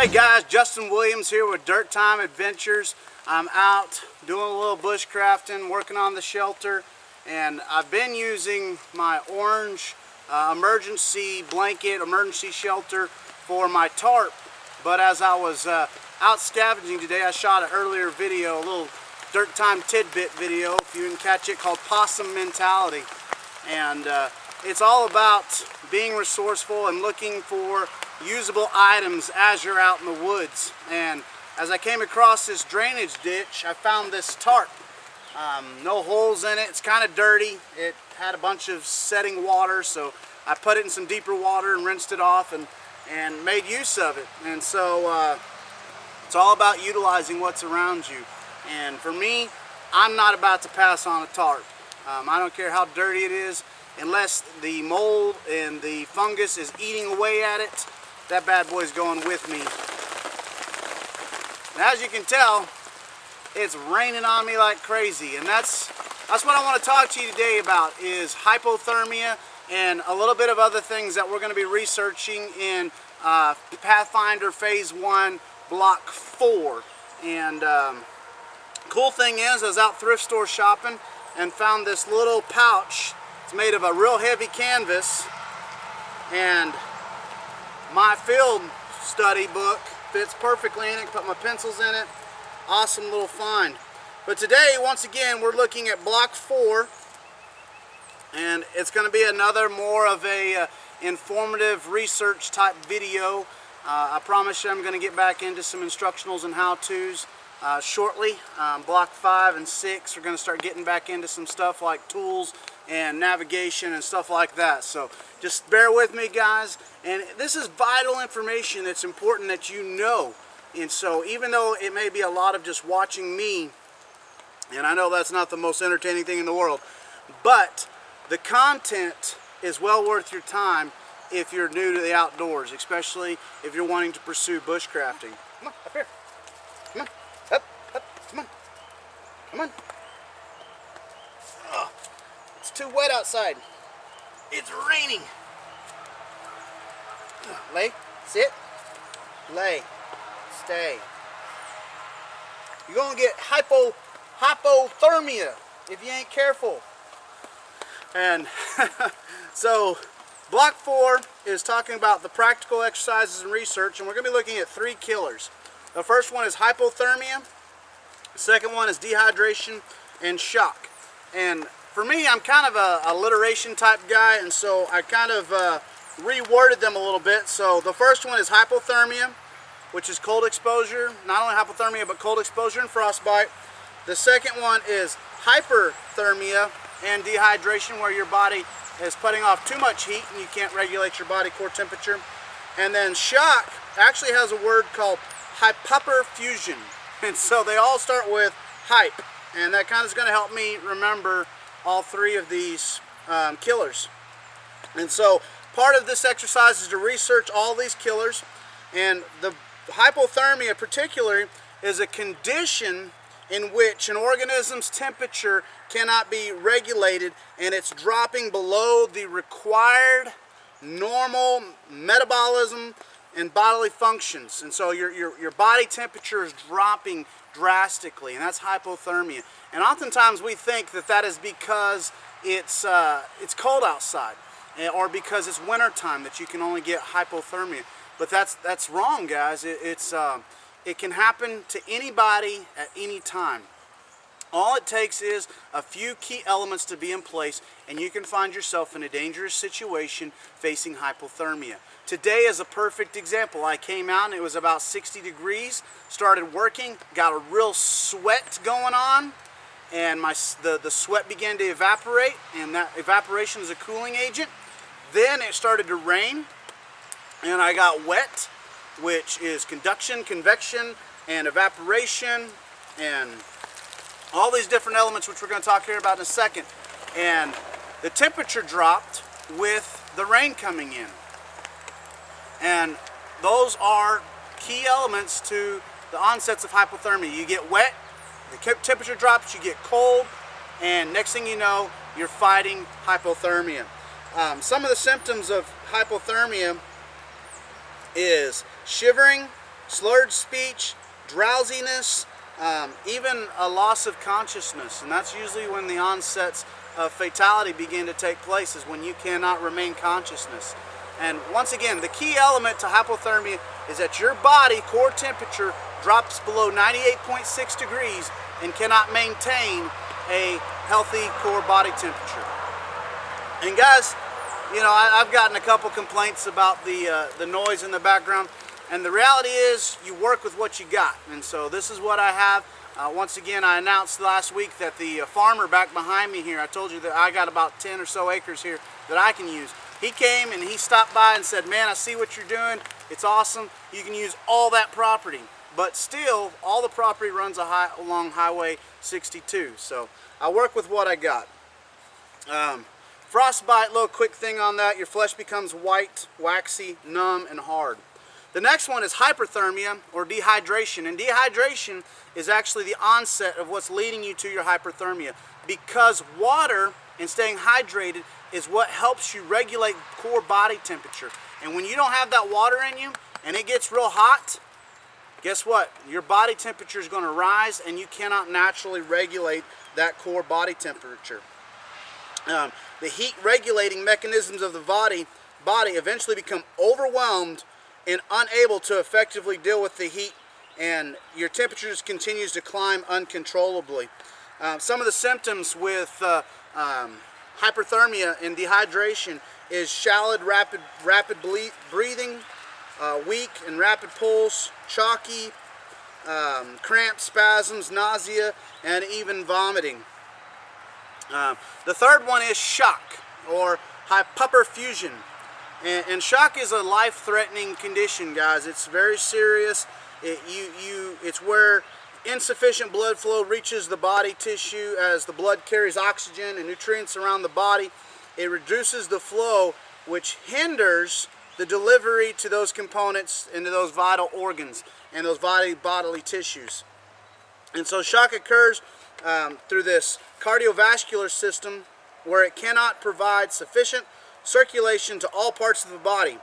Hey guys, Justin Williams here with Dirt Time Adventures. I'm out doing a little bushcrafting, working on the shelter, and I've been using my orange emergency blanket, emergency shelter for my tarp. But as I was out scavenging today, I shot an earlier video, a little Dirt Time tidbit video, if you can catch it, called Possum Mentality. And it's all about being resourceful and looking for usable items as you're out in the woods. And as I came across this drainage ditch, I found this tarp. No holes in it. It's kind of dirty. It had a bunch of setting water, so I put it in some deeper water and rinsed it off and made use of it. And so it's all about utilizing what's around you. And for me, I'm not about to pass on a tarp. I don't care how dirty it is, unless the mold and the fungus is eating away at it. That bad boy's going with me. And as you can tell, it's raining on me like crazy, and that's what I want to talk to you today about, is hypothermia and a little bit of other things that we're going to be researching in Pathfinder Phase 1, Block 4. And cool thing is, I was out thrift store shopping and found this little pouch. It's made of a real heavy canvas, and my field study book fits perfectly in it. Put my pencils in it. Awesome little find. But today, once again, we're looking at Block 4, and it's going to be another more of a informative research type video. I promise you I'm going to get back into some instructionals and how-tos shortly. Block 5 and 6 are going to start getting back into some stuff like tools and navigation and stuff like that. So just bear with me, guys. And this is vital information that's important that you know. And so even though it may be a lot of just watching me, and I know that's not the most entertaining thing in the world, but the content is well worth your time if you're new to the outdoors, especially if you're wanting to pursue bushcrafting. Come on, up here. Come on, up, come on, come on. Oh, it's too wet outside. It's raining. Lay, sit, lay, stay. You're gonna get hypothermia if you ain't careful. And so Block 4 is talking about the practical exercises and research, and we're going to be looking at 3 killers. The first one is hypothermia, the second one is dehydration, and shock. And for me, I'm kind of a alliteration type guy, and so I kind of reworded them a little bit. So the first one is hypothermia, which is cold exposure, not only hypothermia but cold exposure and frostbite. The second one is hyperthermia and dehydration, where your body is putting off too much heat and you can't regulate your body core temperature. And then shock actually has a word called hyperfusion, and so they all start with hype, and that kind of is going to help me remember all 3 of these killers. And so part of this exercise is to research all these killers, and the hypothermia particularly is a condition in which an organism's temperature cannot be regulated, and it's dropping below the required normal metabolism and bodily functions. And so your body temperature is dropping drastically, and that's hypothermia. And oftentimes we think that that is because it's cold outside, or because it's winter time that you can only get hypothermia. But that's wrong, guys. It can happen to anybody at any time. All it takes is a few key elements to be in place, and you can find yourself in a dangerous situation facing hypothermia. Today is a perfect example. I came out and it was about 60 degrees, started working, got a real sweat going on, and the sweat began to evaporate, and that evaporation is a cooling agent. Then it started to rain, and I got wet, which is conduction, convection, and evaporation, and all these different elements, which we're going to talk here about in a second. And the temperature dropped with the rain coming in. And those are key elements to the onsets of hypothermia. You get wet, the temperature drops, you get cold, and next thing you know, you're fighting hypothermia. Some of the symptoms of hypothermia is shivering, slurred speech, drowsiness, even a loss of consciousness. And that's usually when the onsets of fatality begin to take place, is when you cannot remain consciousness. And once again, the key element to hypothermia is that your body core temperature drops below 98.6 degrees and cannot maintain a healthy core body temperature. And guys, you know, I've gotten a couple complaints about the noise in the background, and the reality is you work with what you got. And so this is what I have. Once again, I announced last week that the farmer back behind me here, I told you that I got about 10 or so acres here that I can use. He came and he stopped by and said, man, I see what you're doing. It's awesome. You can use all that property. But still, all the property runs along Highway 62. So I work with what I got. Frostbite, little quick thing on that. Your flesh becomes white, waxy, numb, and hard. The next one is hyperthermia, or dehydration. And dehydration is actually the onset of what's leading you to your hyperthermia, because water and staying hydrated is what helps you regulate core body temperature. And when you don't have that water in you and it gets real hot, guess what? Your body temperature is going to rise, and you cannot naturally regulate that core body temperature. The heat regulating mechanisms of the body eventually become overwhelmed and unable to effectively deal with the heat, and your temperature just continues to climb uncontrollably. Some of the symptoms with hyperthermia and dehydration is shallow, rapid breathing, weak and rapid pulse, chalky, cramps, spasms, nausea, and even vomiting. The third one is shock, or hyperfusion. And shock is a life-threatening condition, guys. It's very serious. It's where insufficient blood flow reaches the body tissue as the blood carries oxygen and nutrients around the body. It reduces the flow, which hinders the delivery to those components into those vital organs and those bodily tissues. And so shock occurs through this cardiovascular system, where it cannot provide sufficient circulation to all parts of the body.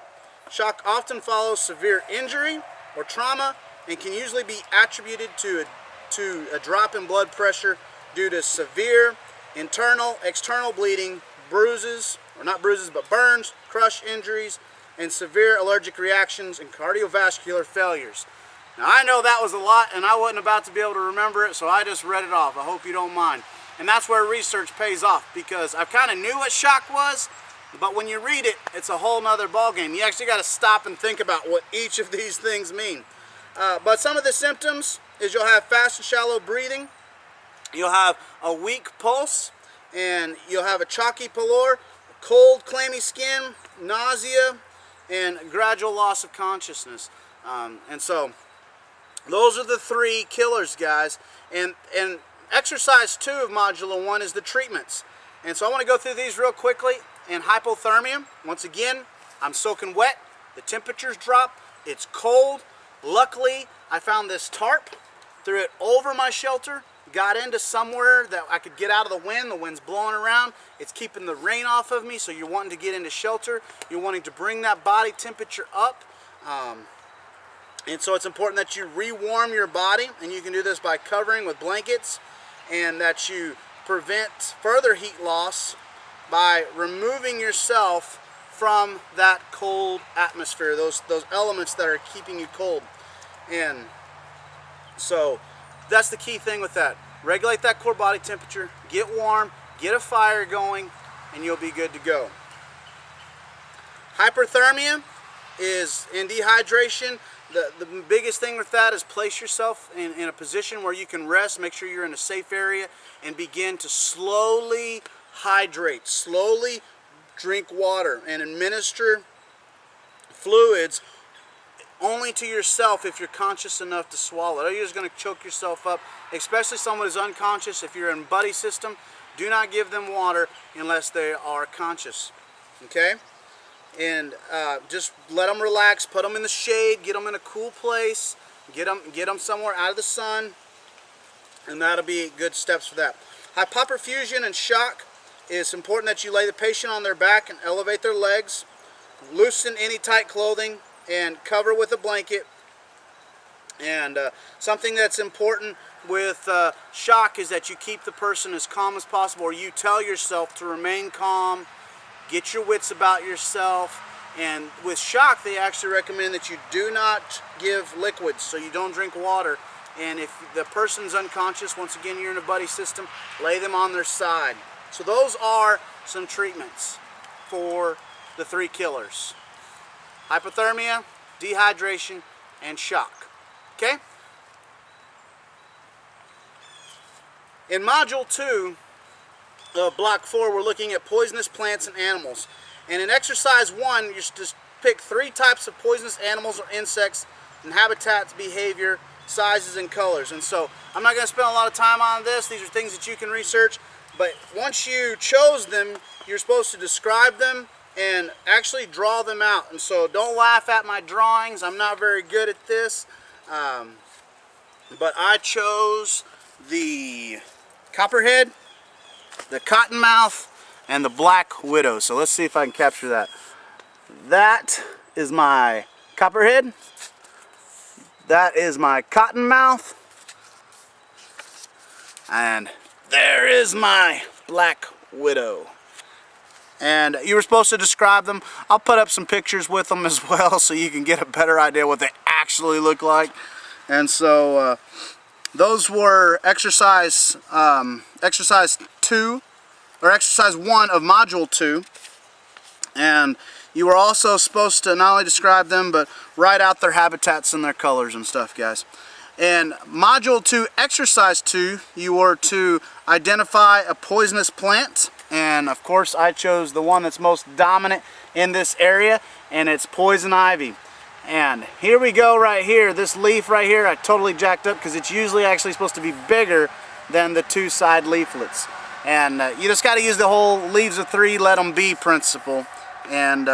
Shock often follows severe injury or trauma, and can usually be attributed to a drop in blood pressure due to severe internal, external bleeding, bruises, or not bruises, but burns, crush injuries, and severe allergic reactions and cardiovascular failures. Now, I know that was a lot, and I wasn't about to be able to remember it, so I just read it off. I hope you don't mind. And that's where research pays off, because I kind of knew what shock was, but when you read it, it's a whole nother ballgame. You actually got to stop and think about what each of these things mean. But some of the symptoms is you'll have fast and shallow breathing, you'll have a weak pulse, and you'll have a chalky pallor, cold, clammy skin, nausea, and gradual loss of consciousness. And so those are the three killers, guys. And exercise 2 of Module 1 is the treatments. And so I want to go through these real quickly. And hypothermia, once again, I'm soaking wet, the temperatures drop, it's cold. Luckily, I found this tarp, threw it over my shelter, got into somewhere that I could get out of the wind's blowing around, it's keeping the rain off of me, so you're wanting to get into shelter, you're wanting to bring that body temperature up. And so it's important that you rewarm your body, and you can do this by covering with blankets, and that you prevent further heat loss by removing yourself from that cold atmosphere, those elements that are keeping you cold. And so that's the key thing with that. Regulate that core body temperature, get warm, get a fire going, and you'll be good to go. Hyperthermia is in dehydration. The biggest thing with that is place yourself in a position where you can rest, make sure you're in a safe area, and begin to slowly hydrate, slowly drink water, and administer fluids only to yourself if you're conscious enough to swallow. Or you're just going to choke yourself up, especially someone who's unconscious. If you're in buddy system, do not give them water unless they are conscious. Okay? And just let them relax, put them in the shade, get them in a cool place, get them somewhere out of the sun, and that'll be good steps for that. Hypoperfusion and shock. It's important that you lay the patient on their back and elevate their legs, loosen any tight clothing, and cover with a blanket. And something that's important with shock is that you keep the person as calm as possible, or you tell yourself to remain calm, get your wits about yourself. And with shock, they actually recommend that you do not give liquids, so you don't drink water. And if the person's unconscious, once again, you're in a buddy system, lay them on their side. So those are some treatments for the 3 killers: hypothermia, dehydration, and shock. Okay? In Module 2 of Block 4, we're looking at poisonous plants and animals. And in Exercise 1, you just pick 3 types of poisonous animals or insects and habitats, behavior, sizes, and colors. And so I'm not going to spend a lot of time on this. These are things that you can research. But once you chose them, you're supposed to describe them and actually draw them out. And so don't laugh at my drawings. I'm not very good at this. But I chose the copperhead, the cottonmouth, and the black widow. So let's see if I can capture that. That is my copperhead. That is my cottonmouth. And there is my black widow. And you were supposed to describe them. I'll put up some pictures with them as well so you can get a better idea what they actually look like. And so those were exercise 2, or exercise 1 of Module 2. And you were also supposed to not only describe them, but write out their habitats and their colors and stuff, guys. In Module 2, Exercise 2, you were to identify a poisonous plant. And of course, I chose the one that's most dominant in this area, and it's poison ivy. And here we go right here. This leaf right here, I totally jacked up because it's usually actually supposed to be bigger than the 2 side leaflets. And you just got to use the whole leaves of 3, let them be principle, and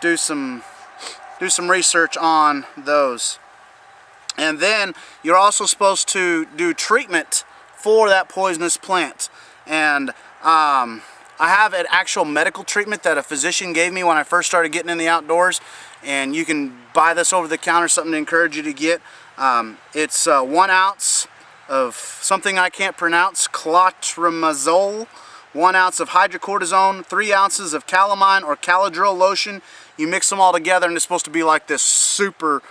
do some research on those. And then you're also supposed to do treatment for that poisonous plant. And I have an actual medical treatment that a physician gave me when I first started getting in the outdoors. And you can buy this over the counter, something to encourage you to get. It's 1 ounce of something I can't pronounce, clotrimazole, 1 ounce of hydrocortisone, 3 ounces of calamine or caladryl lotion. You mix them all together, and it's supposed to be like this super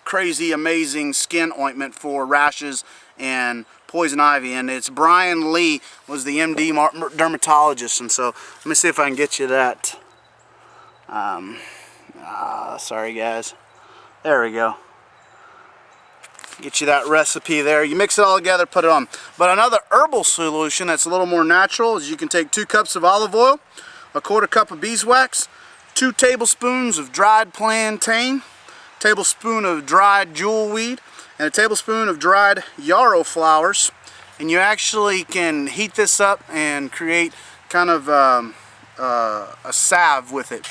crazy amazing skin ointment for rashes and poison ivy. And it's Brian Lee was the MD dermatologist. And so let me see if I can get you that. Sorry guys, there we go. Get you that recipe there. You mix it all together, put it on. But another herbal solution that's a little more natural is you can take 2 cups of olive oil, a 1/4 cup of beeswax, 2 tablespoons of dried plantain, tablespoon of dried jewelweed, and a tablespoon of dried yarrow flowers. And you actually can heat this up and create kind of a salve with it.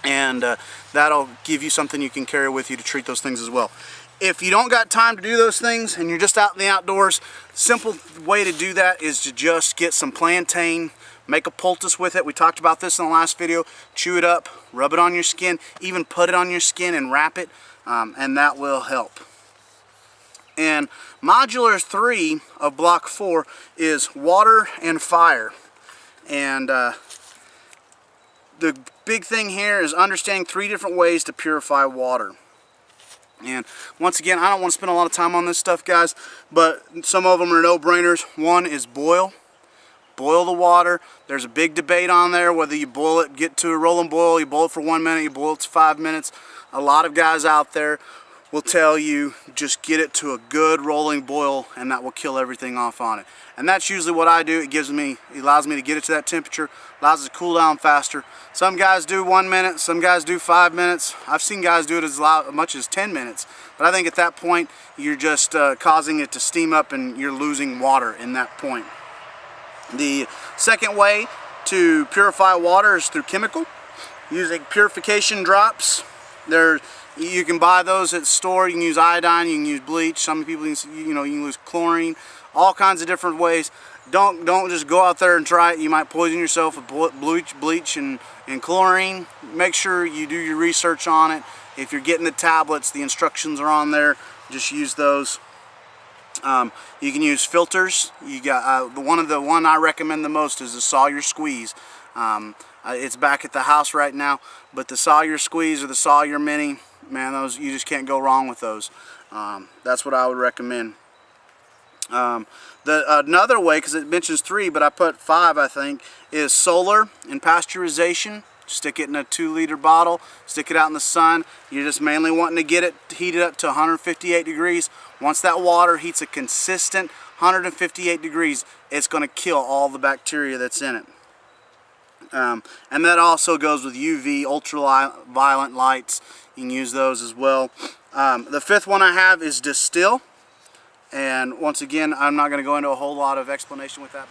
And that'll give you something you can carry with you to treat those things as well. If you don't got time to do those things and you're just out in the outdoors, simple way to do that is to just get some plantain, make a poultice with it. We talked about this in the last video. Chew it up, rub it on your skin, even put it on your skin and wrap it, and that will help. And Modular 3 of Block 4 is water and fire. And the big thing here is understanding 3 different ways to purify water. And once again, I don't want to spend a lot of time on this stuff, guys, but some of them are no-brainers. One is boil. Boil the water. There's a big debate on there whether you boil it, get to a rolling boil, you boil it for 1 minute, you boil it to 5 minutes. A lot of guys out there will tell you just get it to a good rolling boil, and that will kill everything off on it. And that's usually what I do. It allows me to get it to that temperature, allows it to cool down faster. Some guys do 1 minute, some guys do 5 minutes. I've seen guys do it as much as 10 minutes. But I think at that point, you're just causing it to steam up and you're losing water in that point. The second way to purify water is through chemical, using purification drops. You can buy those at the store. You can use iodine, you can use bleach. Some people, you can use chlorine. All kinds of different ways. Don't just go out there and try it. You might poison yourself with bleach and chlorine. Make sure you do your research on it If you're getting the tablets, the instructions are on there. Just use those. You can use filters. You got the one I recommend the most is the Sawyer Squeeze. It's back at the house right now, but the Sawyer Squeeze or the Sawyer Mini, man, those you just can't go wrong with those. That's what I would recommend. Another way, because it mentions 3, but I put 5, I think, is solar and pasteurization. Stick it in a 2-liter bottle, stick it out in the sun. You're just mainly wanting to get it heated up to 158 degrees. Once that water heats a consistent 158 degrees, it's going to kill all the bacteria that's in it. And that also goes with UV, ultraviolet lights. You can use those as well. The 5th one I have is Distill. And once again, I'm not going to go into a whole lot of explanation with that.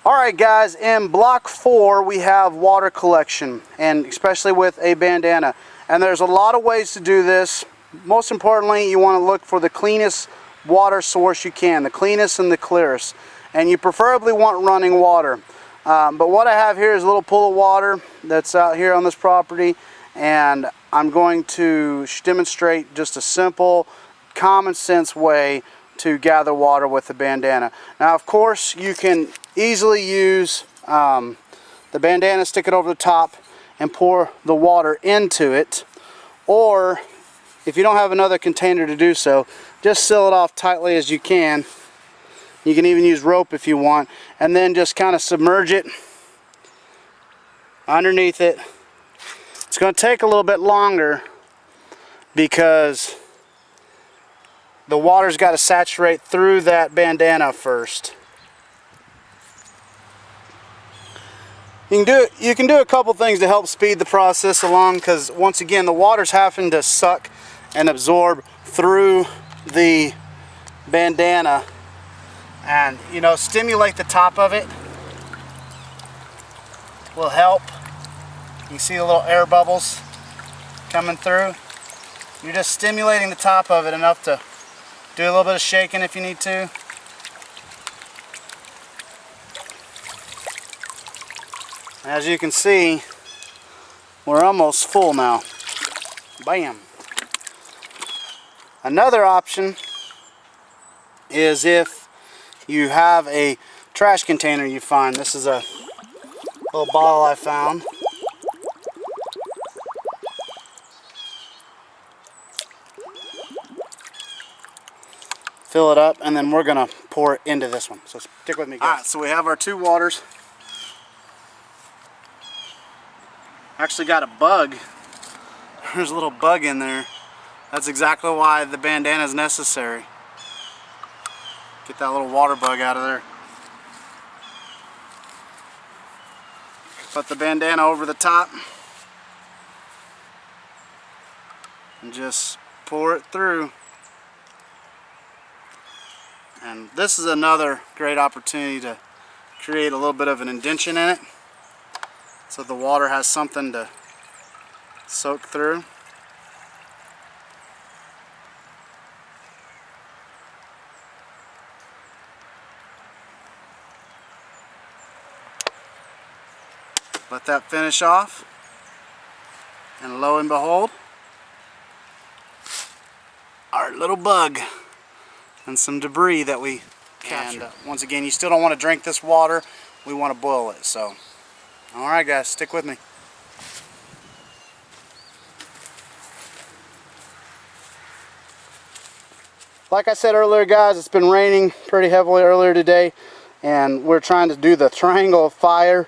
Alright guys, in block 4 we have water collection, and especially with a bandana. And there's a lot of ways to do this. Most importantly, you want to look for the cleanest water source you can, the cleanest and the clearest. And you preferably want running water. But what I have here is a little pool of water that's out here on this property, and I'm going to demonstrate just a simple, common sense way to gather water with a bandana. Now of course you can easily use the bandana, stick it over the top and pour the water into it, or if you don't have another container to do so, just seal it off tightly as you can. You can even use rope if you want, and then just kind of submerge it underneath it. It's going to take a little bit longer because the water's got to saturate through that bandana first. You can do a couple things to help speed the process along, because once again the water's having to suck and absorb through the bandana, and stimulate the top of it will help. You can see the little air bubbles coming through. You're just stimulating the top of it enough to do a little bit of shaking if you need to. As you can see, we're almost full now. Bam! Another option is if you have a trash container you find. This is a little bottle I found. Fill it up, and then we're gonna pour it into this one. So stick with me, guys. Alright, so we have our 2 waters. Actually got a bug. There's a little bug in there. That's exactly why the bandana is necessary. Get that little water bug out of there. Put the bandana over the top and just pour it through. And this is another great opportunity to create a little bit of an indention in it, so the water has something to soak through. Let that finish off, and lo and behold, our little bug and some debris that we captured. And once again, you still don't want to drink this water. We want to boil it. So, alright guys, stick with me. Like I said earlier guys, it's been raining pretty heavily earlier today, and we're trying to do the triangle of fire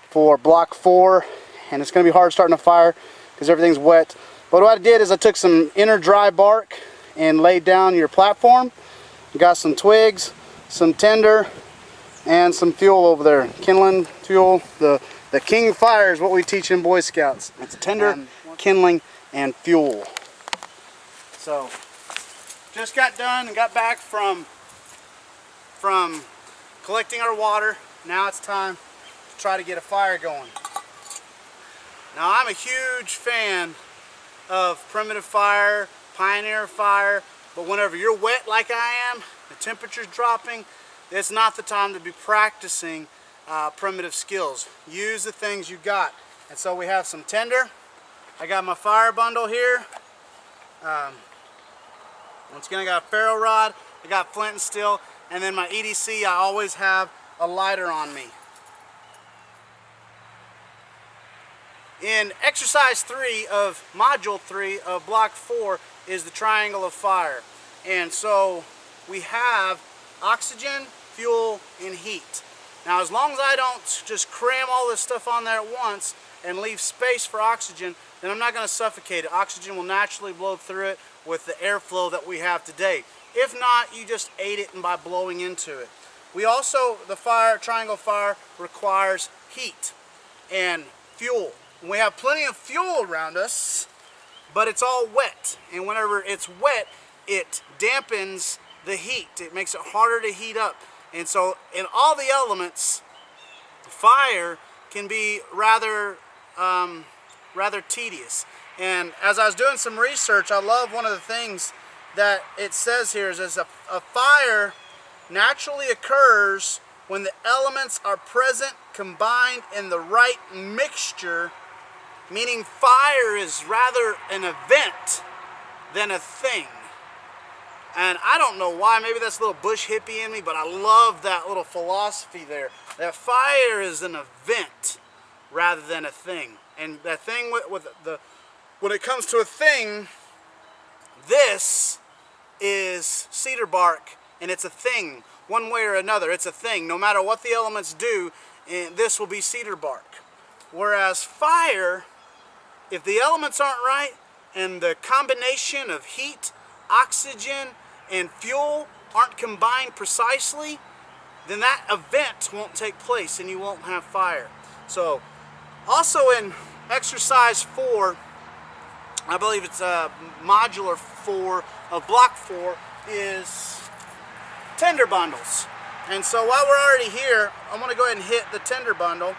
for block 4, and it's going to be hard starting a fire because everything's wet. But what I did is I took some inner dry bark and laid down your platform. Got some twigs, some tinder, and some fuel over there. Kindling fuel. The king fire is what we teach in Boy Scouts. It's tinder, kindling, and fuel. So, just got done and got back from collecting our water. Now it's time to try to get a fire going. Now I'm a huge fan of primitive fire, pioneer fire, but whenever you're wet like I am, the temperature's dropping, it's not the time to be practicing primitive skills. Use the things you got. And so we have some tinder. I got my fire bundle here. Once again, I got a ferro rod, I got flint and steel, and then my EDC, I always have a lighter on me. In exercise 3 of module 3 of block 4 is the triangle of fire. And so we have oxygen, fuel, and heat. Now as long as I don't just cram all this stuff on there at once and leave space for oxygen, then I'm not going to suffocate it. Oxygen will naturally blow through it with the airflow that we have today. If not, you just aid it by blowing into it. We also, the triangle fire requires heat and fuel. We have plenty of fuel around us, but it's all wet. And whenever it's wet, it dampens the heat. It makes it harder to heat up. And so in all the elements, fire can be rather tedious. And as I was doing some research, I love one of the things that it says here is a fire naturally occurs when the elements are present, combined in the right mixture, meaning fire is rather an event than a thing. And I don't know why, maybe that's a little bush hippie in me, but I love that little philosophy there. That fire is an event rather than a thing. And that thing when it comes to a thing, this is cedar bark, and it's a thing. One way or another, it's a thing. No matter what the elements do, this will be cedar bark. Whereas fire, if the elements aren't right, and the combination of heat, oxygen, and fuel aren't combined precisely, then that event won't take place and you won't have fire. So, also in exercise 4, I believe it's modular 4 of block 4, is tinder bundles. And so while we're already here, I'm going to go ahead and hit the tinder bundle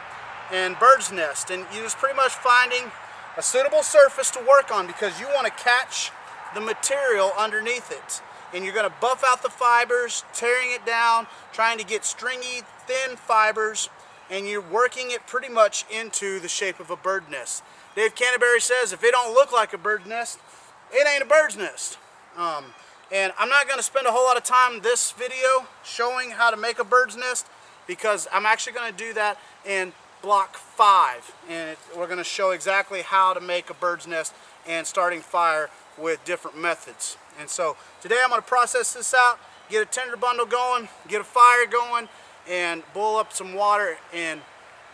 and bird's nest. And you're just pretty much finding a suitable surface to work on, because you want to catch the material underneath it. And you're going to buff out the fibers, tearing it down, trying to get stringy, thin fibers, and you're working it pretty much into the shape of a bird nest. Dave Canterbury says if it don't look like a bird nest, it ain't a bird's nest. And I'm not going to spend a whole lot of time in this video showing how to make a bird's nest, because I'm actually going to do that in block 5. And we're going to show exactly how to make a bird's nest and starting fire with different methods. And so today I'm going to process this out, get a tinder bundle going, get a fire going, and boil up some water. And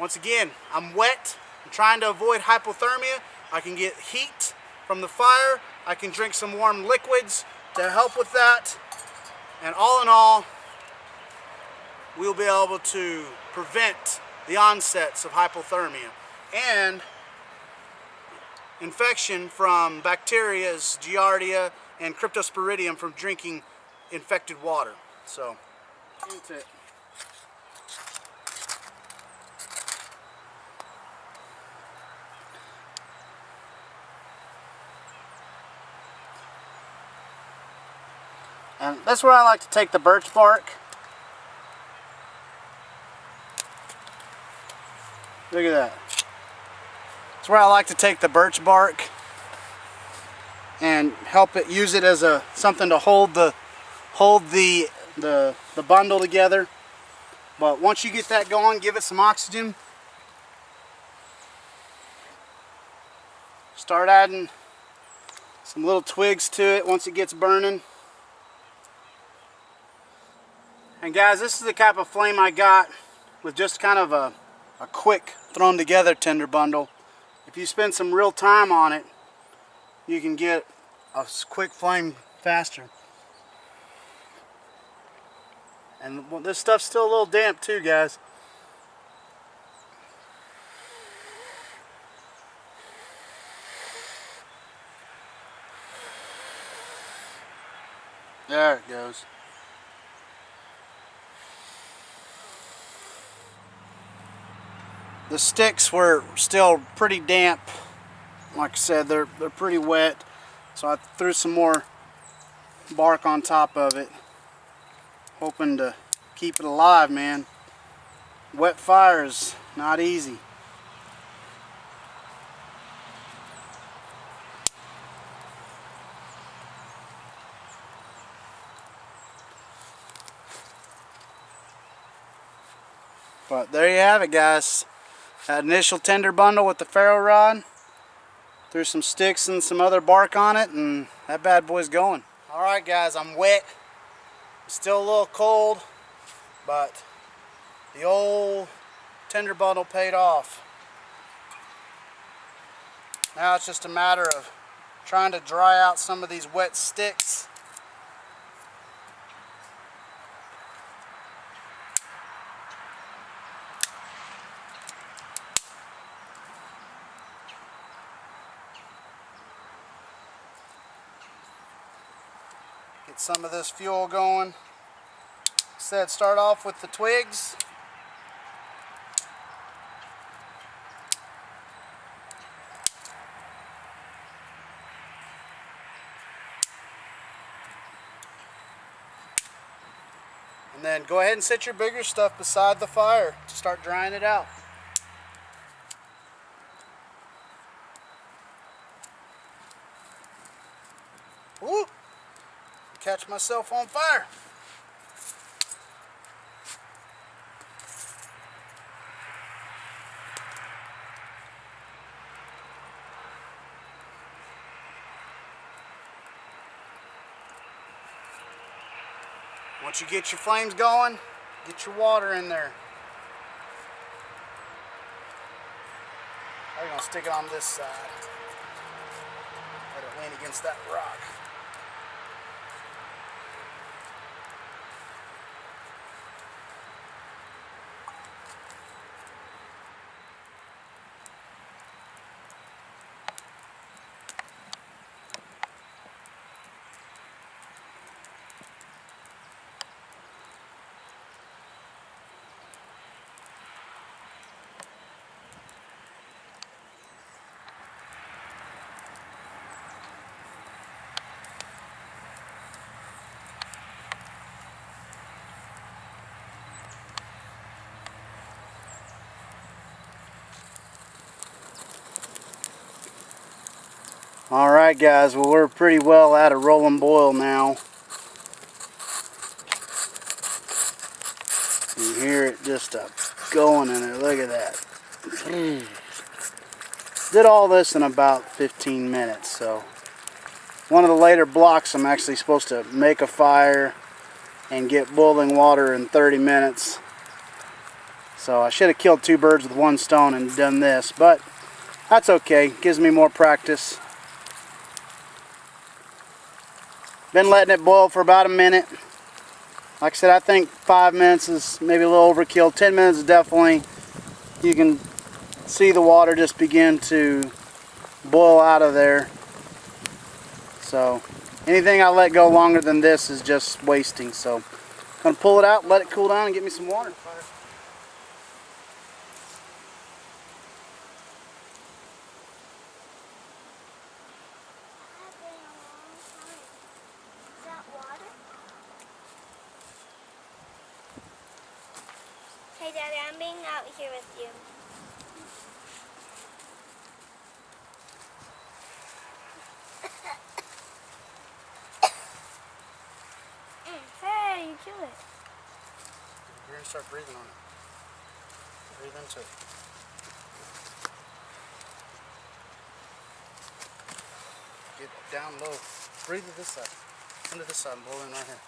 once again, I'm wet. I'm trying to avoid hypothermia. I can get heat from the fire. I can drink some warm liquids to help with that. And all in all, we'll be able to prevent the onsets of hypothermia and infection from bacterias, Giardia, and Cryptosporidium from drinking infected water. So, into it. And that's where I like to take the birch bark. Look at that. That's where I like to take the birch bark and use it as something to hold the bundle together. But once you get that going, give it some oxygen. Start adding some little twigs to it once it gets burning. And guys, this is the type of flame I got with just kind of a quick thrown together tinder bundle. If you spend some real time on it, you can get a quick flame faster. And this stuff's still a little damp too, guys. There it goes. The sticks were still pretty damp. Like I said, they're pretty wet. So I threw some more bark on top of it, hoping to keep it alive, man. Wet fire is not easy. But there you have it, guys. That initial tender bundle with the ferro rod. Threw some sticks and some other bark on it, and that bad boy's going. Alright guys, I'm wet. I'm still a little cold, but the old tender bundle paid off. Now it's just a matter of trying to dry out some of these wet sticks. Get some of this fuel going. Like I said, start off with the twigs. And then go ahead and set your bigger stuff beside the fire to start drying it out. Whoop! Catch myself on fire. Once you get your flames going, get your water in there. I'm going to stick it on this side. Let it lean against that rock. Alright guys, well we're pretty well out of rolling boil now. You hear it just going in there, look at that. Did all this in about 15 minutes, so one of the later blocks I'm actually supposed to make a fire and get boiling water in 30 minutes. So I should have killed two birds with one stone and done this, but that's okay, gives me more practice. Been letting it boil for about a minute. Like I said, I think 5 minutes is maybe a little overkill. 10 minutes is definitely, you can see the water just begin to boil out of there. So anything I let go longer than this is just wasting. So I'm going to pull it out, let it cool down, and get me some water. Hey Daddy, I'm being out here with you. Hey, you kill it. You're going to start breathing on it. Breathe into it. Get down low. Breathe to this side. Come to this side and blow in right here.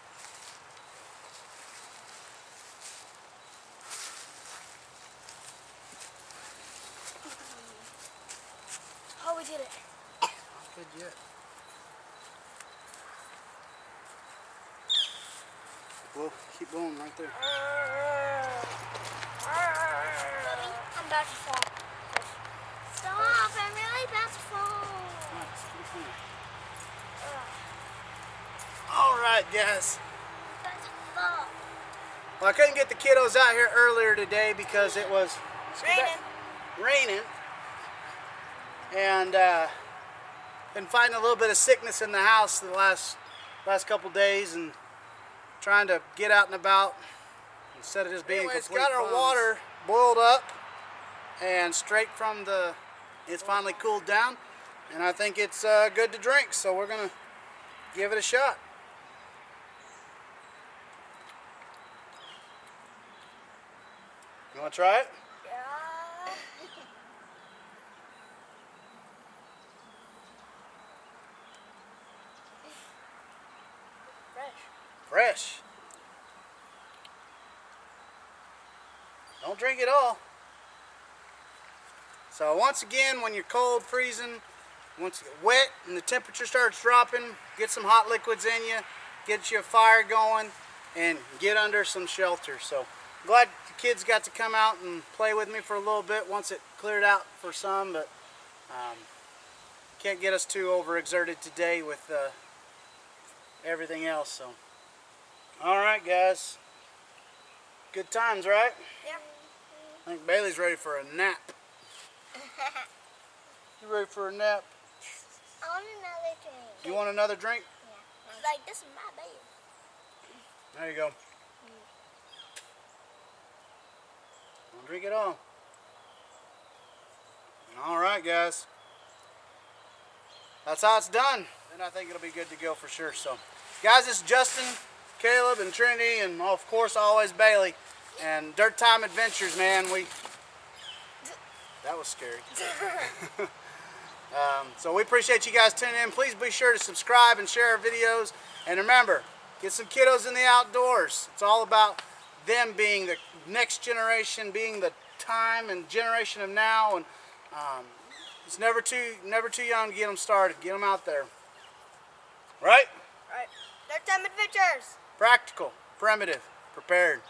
Oh, we did it. Not good yet. Well, keep blowing right there. Mommy, I'm about to fall. Stop, I'm really about to fall. Alright guys. I'm about to fall. Well, I couldn't get the kiddos out here earlier today because it was raining. And been fighting a little bit of sickness in the house the last couple days and trying to get out and about instead of just being complete got our water boiled up and straight from the, it's finally cooled down, and I think it's good to drink, so we're gonna give it a shot. Go Want to try it? Yeah. Fresh. Fresh. Don't drink it all. So once again, when you're cold, freezing, once you get wet and the temperature starts dropping, get some hot liquids in you, get you a fire going, and get under some shelter. So glad the kids got to come out and play with me for a little bit once it cleared out for some, but can't get us too overexerted today with everything else. So, all right, guys. Good times, right? Yep. I think Bailey's ready for a nap. You ready for a nap? I want another drink. You want another drink? Yeah. Like, this is my bed. There you go. Don't drink it all. All right, guys. That's how it's done. And I think it'll be good to go for sure. So, guys, this is Justin, Caleb, and Trinity, and of course, always Bailey. And Dirt Time Adventures, man. That was scary. So we appreciate you guys tuning in. Please be sure to subscribe and share our videos. And remember, get some kiddos in the outdoors. It's all about them being the next generation, being the time and generation of now. And it's never too young to get them started. Get them out there. Right? Right. Dirt Time Adventures. Practical, primitive, prepared.